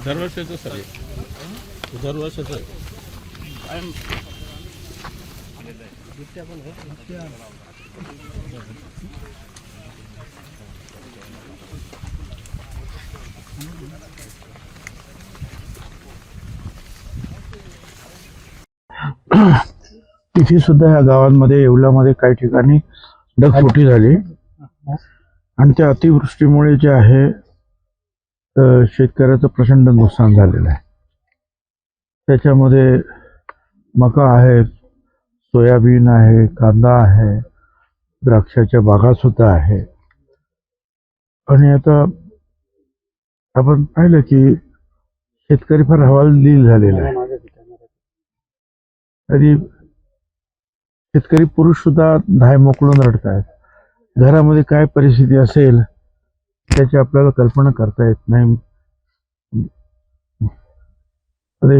दरवर्षीचं sir दरवर्षीचं तिथे सुद्धा या गावांमध्ये येवल्यामध्ये काही ठिकाणी ढगफुटी झाली आणि त्या अतिवृष्टीमुळे जे आहे शेतकऱ्याचं प्रचंड नुकसान झालेलं आहे. त्याच्यामध्ये मका आहे, सोयाबीन आहे, कांदा आहे, द्राक्षाच्या बागा सुद्धा आहे. आणि आता आपण पाहिलं की शेतकरी फार हवालदिल झालेला आहे. तरी शेतकरी पुरुष सुद्धा धाय मोकळून रडत आहेत. घरामध्ये काय परिस्थिती असेल त्याची आपल्याला कल्पना करता येत नाही.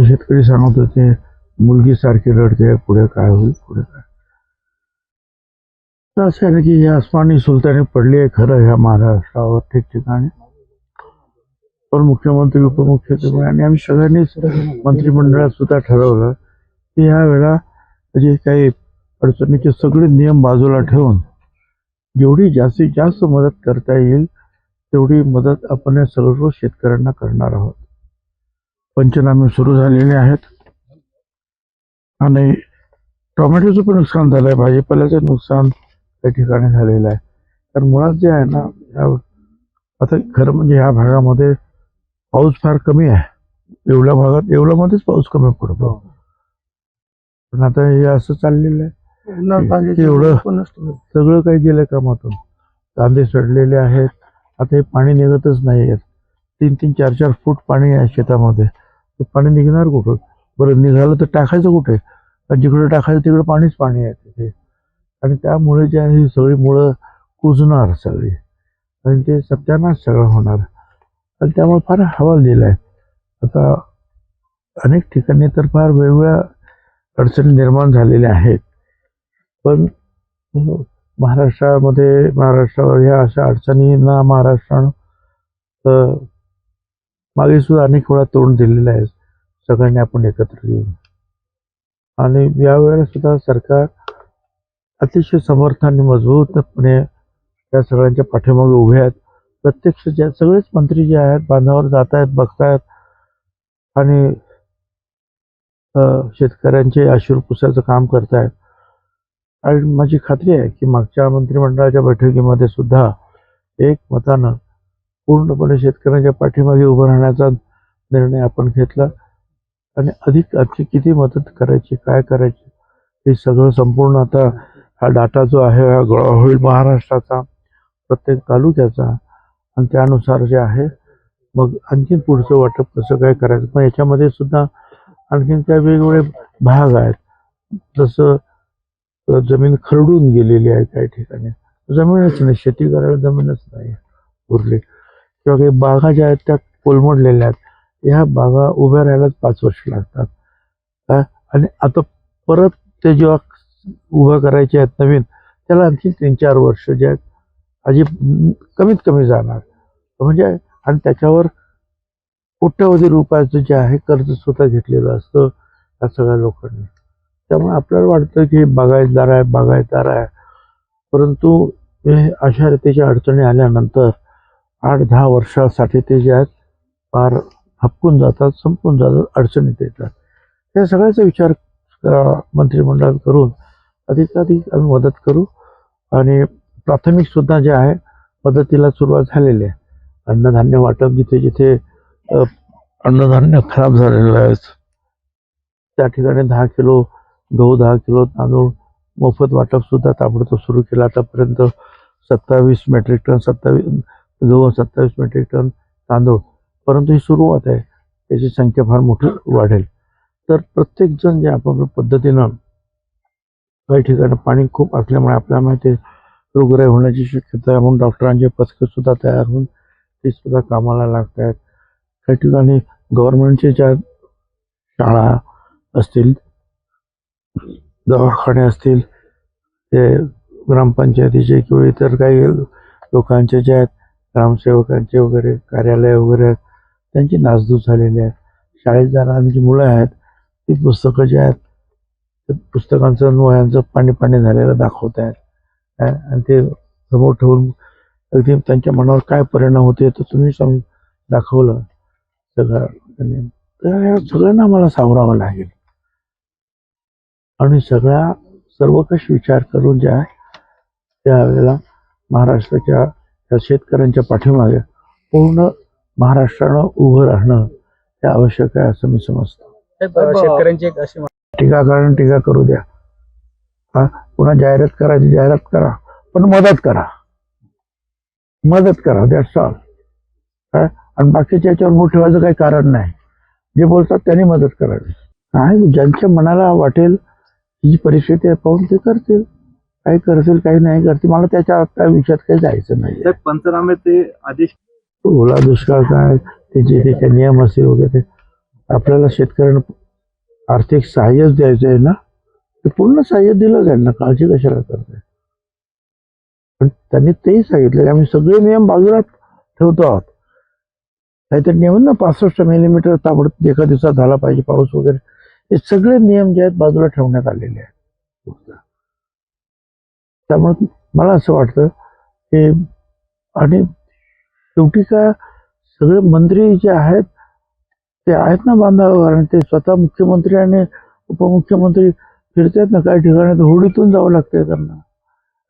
शेतकरी सांगत होते मुलगी सारखी रडते, पुढे काय होईल, पुढे काय. तर असं आहे की ही आसमानी सुलतानी पडली आहे खरं ह्या महाराष्ट्रावर ठिकठिकाणी. पण मुख्यमंत्री, उपमुख्यमंत्री आणि आम्ही सगळ्यांनीच मंत्रिमंडळात सुद्धा ठरवलं की ह्या वेळा जे काही अडचणीचे सगळे नियम बाजूला ठेवून जेवढी जास्तीत जास्त मदत करता येईल तेवढी मदत आपण या सर्व शेतकऱ्यांना करणार आहोत. पंचनामे सुरू झालेले आहेत आणि टोमॅटोचं पण नुकसान झालंय, भाजीपाल्याचं नुकसान काही ठिकाणी झालेलं आहे. तर मुळात जे आहे ना, आता खरं म्हणजे ह्या भागामध्ये पाऊस फार कमी आहे. एवढ्या भागात एवढ्यामध्येच पाऊस कमी पडतो. पण आता हे असं चाललेलं आहे एवढं सगळं काही गेलं कामातून. कांदे सडलेले आहेत, आता हे पाणी निघतच नाही आहेत. 3-3, 4-4 फूट पाणी आहे शेतामध्ये. ते पाणी निघणार कुठं? बरं निघालं तर टाकायचं कुठे? कारण जिकडे टाकायचं तिकडे पाणीच पाणी आहे तिथे. आणि त्यामुळे जे आहे सगळी मुळं कुजणार सगळी आणि ते सत्यानाश सगळं होणार. आणि त्यामुळे फार हवाल दिलाय. आता अनेक ठिकाणी तर फार वेगवेगळ्या अडचणी निर्माण झालेल्या आहेत. पण महाराष्ट्रावर ह्या अशा अडचणींना महाराष्ट्रानं मागे सुद्धा अनेक वेळा तोंड दिलेलं आहे. सगळ्यांनी आपण एकत्र येऊन आणि यावेळेला सुद्धा सरकार अतिशय समर्थाने मजबूतपणे त्या सगळ्यांच्या पाठीमागे उभे आहेत. प्रत्यक्ष ज्या सगळेच मंत्री जे आहेत बांधावर जात आहेत, बघतायत आणि शेतकऱ्यांचे अश्रू पुसायचं काम करतायत. आणि माझी खात्री आहे की मागच्या मंत्रिमंडळाच्या बैठकीमध्ये सुद्धा एकमतानं पूर्णपणे शेतकऱ्यांच्या पाठीमागे उभं राहण्याचा निर्णय आपण घेतला. आणि अधिक आणखी किती मदत करायची, काय करायची हे सगळं संपूर्ण आता हा डाटा जो आहे हा गोळा होईल महाराष्ट्राचा, प्रत्येक तालुक्याचा. आणि त्यानुसार जे आहे मग आणखीन पुढचं वाटप कसं काय करायचं. पण याच्यामध्ये सुद्धा आणखीन काही वेगवेगळे भाग आहेत. जसं जमीन खरडून गेलेली आहे, काही ठिकाणी जमीनच नाही, शेती करायला जमीनच नाही उरली, किंवा काही बागा ज्या आहेत त्या कोलमडलेल्या आहेत. ह्या बागा उभ्या राहायलाच 5 वर्ष लागतात. आणि आता परत ते जेव्हा उभं करायचे आहेत नवीन, त्याला आणखी 3-4 वर्ष जे आहेत अजी कमीत कमी जाणार. म्हणजे आणि त्याच्यावर कोट्यवधी रुपयाचं जे आहे कर्ज सुद्धा घेतलेलं असतं या सगळ्या लोकांनी. त्यामुळे आपल्याला वाटतं की बागायतदार आहे, परंतु हे अशा रीतीच्या अडचणी आल्यानंतर 8-10 वर्षासाठी ते जे आहेत फार हपकून जातात, संपून जातात, अडचणीत येतात. त्या सगळ्याचा विचार मंत्रिमंडळात करून अधिकाधिक आम्ही मदत करू. आणि प्राथमिक सुद्धा जे आहे मदतीला सुरुवात झालेली आहे. अन्नधान्य वाटप जिथे जिथे अन्नधान्य खराब झालेलं आहे त्या ठिकाणी 10 किलो गहू, 10 किलो तांदूळ मोफत वाटप सुद्धा ताबडतोब सुरू केलं. आतापर्यंत 27 मेट्रिक टन, 27 गहू, 27 मेट्रिक टन तांदूळ. परंतु ही सुरुवात आहे, त्याची संख्या फार मोठी वाढेल. तर प्रत्येक जण जे आपापल्या पद्धतीनं, काही ठिकाणी पाणी खूप असल्यामुळे आपल्याला माहिती आहे रोगराई होण्याची शक्यता आहे, म्हणून डॉक्टरांचे पथकं सुद्धा तयार होऊन ते सुद्धा कामाला लागत आहेत. काही ठिकाणी गव्हर्नमेंटच्या ज्या शाळा असतील, दवाखाने असतील, ते ग्रामपंचायतीचे किंवा इतर काही लोकांचे जे आहेत ग्रामसेवकांचे वगैरे कार्यालय वगैरे आहेत त्यांची नासधूस झालेली आहे. शाळेत जाणारी जी मुलं आहेत ती पुस्तकं जे आहेत ते पुस्तकांचं वह्यांचं पाणी पाणी झालेलं दाखवत आहेत आणि ते समोर ठेवून अगदी त्यांच्या मनावर काय परिणाम होते तर तुम्ही दाखवलं सगळं त्यांनी. तर या सगळ्यांना मला सावरावं लागेल आणि सर्वकष विचार करून जे आहे त्यावेळेला महाराष्ट्राच्या त्या शेतकऱ्यांच्या पाठीमागे पूर्ण महाराष्ट्रानं उभं राहणं हे आवश्यक आहे असं मी समजतो. शेतकऱ्यांची एक अशी टीका करू द्या, पुन्हा जाहिरात करायची जाहिरात करा, पण मदत करा दॅट्स ऑल. आणि बाकीच्या याच्यावर बोट ठेवायचं काही कारण नाही. जे बोलतात त्यांनी मदत करावी. काय ज्यांच्या मनाला वाटेल ही परिस्थिती आहे पाहून ते करतील, काही करतील काही नाही करतील. मला त्याच्या त्या विषयात काही जायचं नाही. पंचनाम्याचे आदेश ओला दुष्काळ काय त्याचे ते काही नियम असेल वगैरे आपल्याला शेतकऱ्यांना आर्थिक सहाय्यच द्यायचं आहे ना, ते पूर्ण सहाय्य दिलं जाईल ना, काळजी कशाला करताय. पण त्यांनी तेही सांगितलं की आम्ही सगळे नियम बाजूला ठेवतो आहोत. काहीतरी नियम ना 65 मिलीमीटर ताबडतोब एका दिवसात झाला पाहिजे पाऊस वगैरे, हे सगळे नियम जे आहेत बाजूला ठेवण्यात आलेले आहेत. त्यामुळे मला असं वाटतं की आणि शेवटी काय सगळे मंत्री जे आहेत ते आहेत ना बांधावर, आणि ते स्वतः मुख्यमंत्री आणि उपमुख्यमंत्री फिरतात ना काही ठिकाणी, तर होडीतून जावं लागतंय त्यांना,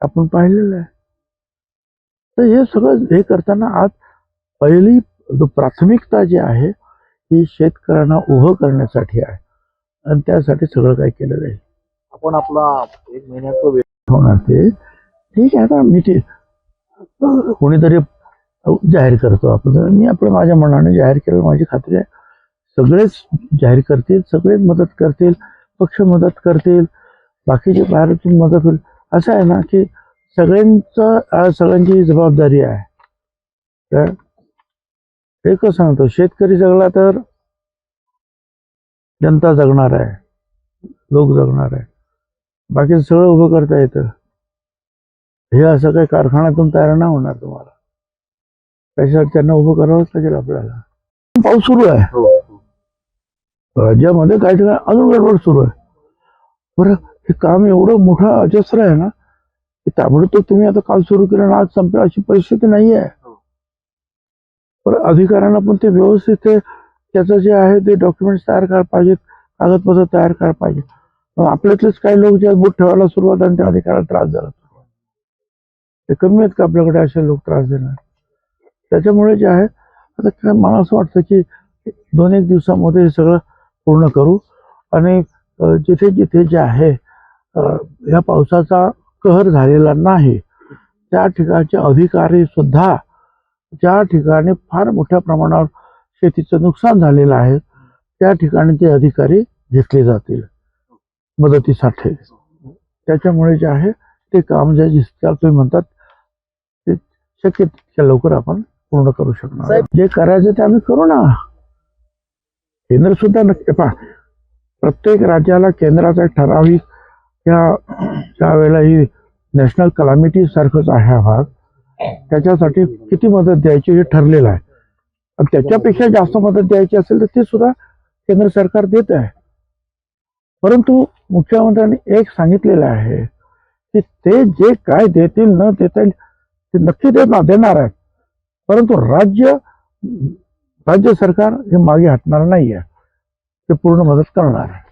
आपण पाहिलेलं आहे. तर हे सगळं हे करताना आज पहिली प्राथमिकता जी आहे ती शेतकऱ्यांना उभं करण्यासाठी आहे आणि त्यासाठी सगळं काही केलं जाईल. आपण आपला 1 महिन्याचा वेळ होणार ते ठीक आहे. आता मी ते कोणीतरी जाहीर करतो, मी आपलं माझ्या मनाने जाहीर केलं, माझी खात्री आहे सगळेच जाहीर करतील, सगळेच मदत करतील, पक्ष मदत करतील, बाकीचे बाहेरतून मदत होईल. असं आहे ना की सगळ्यांची जबाबदारी आहे. तर एकच सांगतो, शेतकरी जगला तर जनता जगणार आहे, लोक जगणार आहे. बाकी सगळं उभं करता येतं. हे असं काही कारखान्यातून तयार नाही होणार तुम्हाला, त्याच्यासाठी त्यांना उभं करावंच लागेल आपल्याला. पाऊस सुरू आहे राज्यामध्ये, काही ठिकाणी अजून गडबड सुरू आहे. बरं, हे काम एवढं मोठं अजस्र आहे ना की ताबडतोब तुम्ही आता काल सुरू केलं ना आज संपेल अशी परिस्थिती नाही आहे. बरं, अधिकाऱ्यांना पण ते व्यवस्थित त्याचं जे आहे ते डॉक्युमेंट्स तयार करायला पाहिजेत, कागदपत्र तयार करायला पाहिजे. आपल्यातलेच काही लोक जे बोट ठेवायला सुरुवात आणि त्या अधिकाऱ्याला त्रास झाला, ते कमी आहेत का आपल्याकडे असे लोक त्रास देणार. त्याच्यामुळे जे आहे आता काय मला असं वाटतं की 2-1 दिवसामध्ये हे सगळं पूर्ण करू आणि जिथे जिथे जे आहे या पावसाचा कहर झालेला नाही त्या ठिकाणचे अधिकारी सुद्धा, ज्या ठिकाणी फार मोठ्या प्रमाणावर शेतीचं नुकसान झालेलं आहे त्या ठिकाणी ते अधिकारी घेतले जातील मदतीसाठी. त्याच्यामुळे जे आहे ते काम जे तुम्ही म्हणतात ते शक्य तितक्या लवकर आपण पूर्ण करू शकणार. जे करायचं ते आम्ही करू ना. केंद्र सुद्धा नक्की प्रत्येक राज्याला केंद्राचा ठराविक त्या वेळेला ही नॅशनल कलामिटी सारखंच आहे हा भाग, त्याच्यासाठी किती मदत द्यायची हे ठरलेलं आहे. आणि त्याच्यापेक्षा जास्त मदत द्यायची असेल तर ते सुद्धा केंद्र सरकार देत आहे. परंतु मुख्यमंत्र्यांनी एक सांगितलेलं आहे की ते जे काय देतील न देता येईल ते नक्की देणार आहेत, परंतु राज्य सरकार हे मागे हटणार नाही आहे, ते पूर्ण मदत करणार आहे.